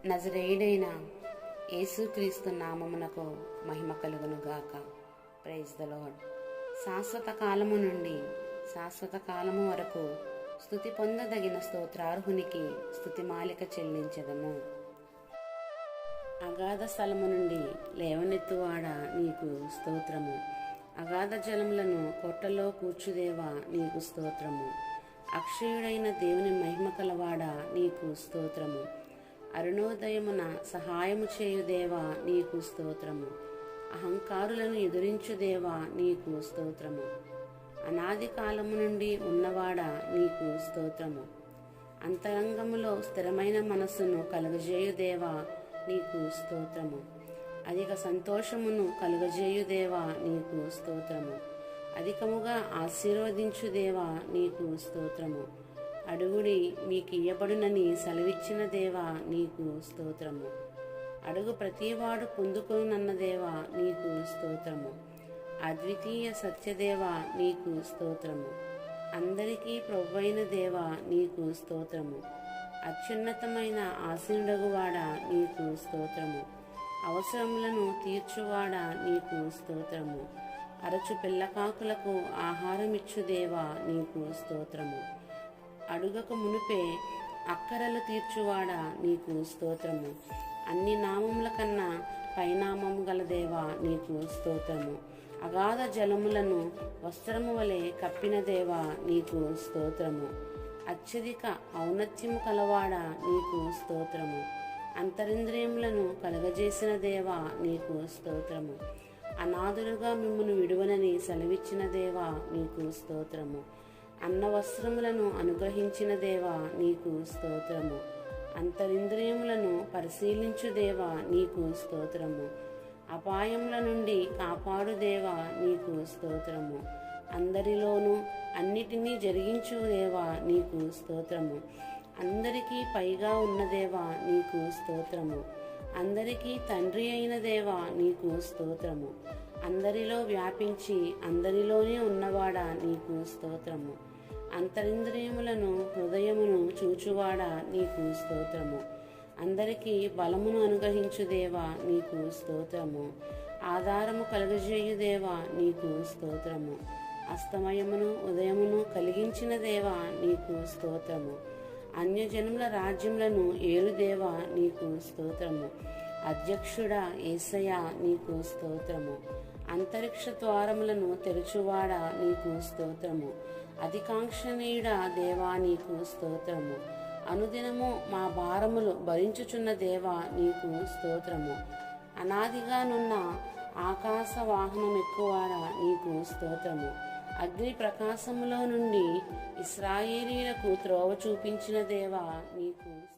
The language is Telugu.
నజరేయుడైన యేసుక్రీస్తు నామమునకు మహిమ కలుగునుగాక. Praise the Lord. శాశ్వత కాలము నుండి శాశ్వత కాలము వరకు స్తుతి పొందదగిన స్తోత్రార్హునికి స్తుతిమాలిక చెల్లించెదము. అగాధ స్థలము నుండి లేవనెత్తువాడా నీకు స్తోత్రము. అగాధ జలములను కొట్టలో కూర్చుదేవా నీకు స్తోత్రము. అక్షయుడైన దేవుని మహిమ కలవాడా నీకు స్తోత్రము. అరుణోదయమున సహాయము చేయుదేవా నీకు స్తోత్రము. అహంకారులను ఎదురించుదేవా నీకు స్తోత్రము. అనాది కాలము నుండి ఉన్నవాడా నీకు స్తోత్రము. అంతరంగములో స్థిరమైన మనస్సును కలుగజేయుదేవా నీకు స్తోత్రము. అధిక సంతోషమును కలుగజేయుదేవా నీకు స్తోత్రము. అధికముగా ఆశీర్వదించుదేవా నీకు స్తోత్రము. అడుగుడి మీకు ఇయ్యబడునని సెలవిచ్చిన దేవా నీకు స్తోత్రము. అడుగు ప్రతివాడు పొందుకొనున్న దేవా నీకు స్తోత్రము. అద్వితీయ సత్యదేవా నీకు స్తోత్రము. అందరికీ ప్రభువైన దేవా నీకు స్తోత్రము. అత్యున్నతమైన ఆసీనుడగువాడా నీకు స్తోత్రము. అవసరములను తీర్చువాడా నీకు స్తోత్రము. అరచు పిల్లకాకులకు ఆహారమిచ్చు దేవా నీకు స్తోత్రము. అడుగక మునిపే అక్కరలు తీర్చువాడా నీకు స్తోత్రము. అన్ని నామముల కన్నా పైనామము గల దేవా నీకు స్తోత్రము. అగాధ జలములను వస్త్రము వలె కప్పిన దేవా నీకు స్తోత్రము. అత్యధిక ఔన్నత్యము కలవాడా నీకు స్తోత్రము. అంతరింద్రియములను కలగజేసిన దేవా నీకు స్తోత్రము. అనాథులుగా మిమ్మును విడువనని సెలవిచ్చిన దేవా నీకు స్తోత్రము. అన్న వస్త్రములను అనుగ్రహించిన దేవా నీకు స్తోత్రము. అంతరింద్రియములను పరిశీలించు దేవా నీకు స్తోత్రము. అపాయముల నుండి కాపాడు దేవా నీకు స్తోత్రము. అందరిలోనూ అన్నిటినీ జరిగించు దేవా నీకు స్తోత్రము. అందరికీ పైగా ఉన్న దేవా నీకు స్తోత్రము. అందరికీ తండ్రి అయిన దేవా నీకు స్తోత్రము. అందరిలో వ్యాపించి అందరిలోనే ఉన్నవాడా నీకు స్తోత్రము. అంతరింద్రియములను హృదయమును చూచువాడా నీకు స్తోత్రము. అందరికీ బలమును అనుగ్రహించు దేవా నీకు స్తోత్రము. ఆధారము కలుగజేయు దేవా నీకు స్తోత్రము. అస్తమయమును ఉదయమును కలిగించిన దేవా నీకు స్తోత్రము. అన్యజనుల రాజ్యములను ఏలు దేవా నీకు స్తోత్రము. అధ్యక్షుడా యేసయ్యా నీకు స్తోత్రము. అంతరిక్ష ద్వారములను తెరుచువాడా నీకు స్తోత్రము. అధికాంక్షణీయుడా దేవా నీకు స్తోత్రము. అనుదినము మా భారములు భరించుచున్న దేవా నీకు స్తోత్రము. అనాదిగానున్న ఆకాశ వాహనం ఎక్కువాడా నీకు స్తోత్రము. అగ్ని ప్రకాశములో నుండి ఇశ్రాయేలీయులకు త్రోవ చూపించిన దేవా నీకు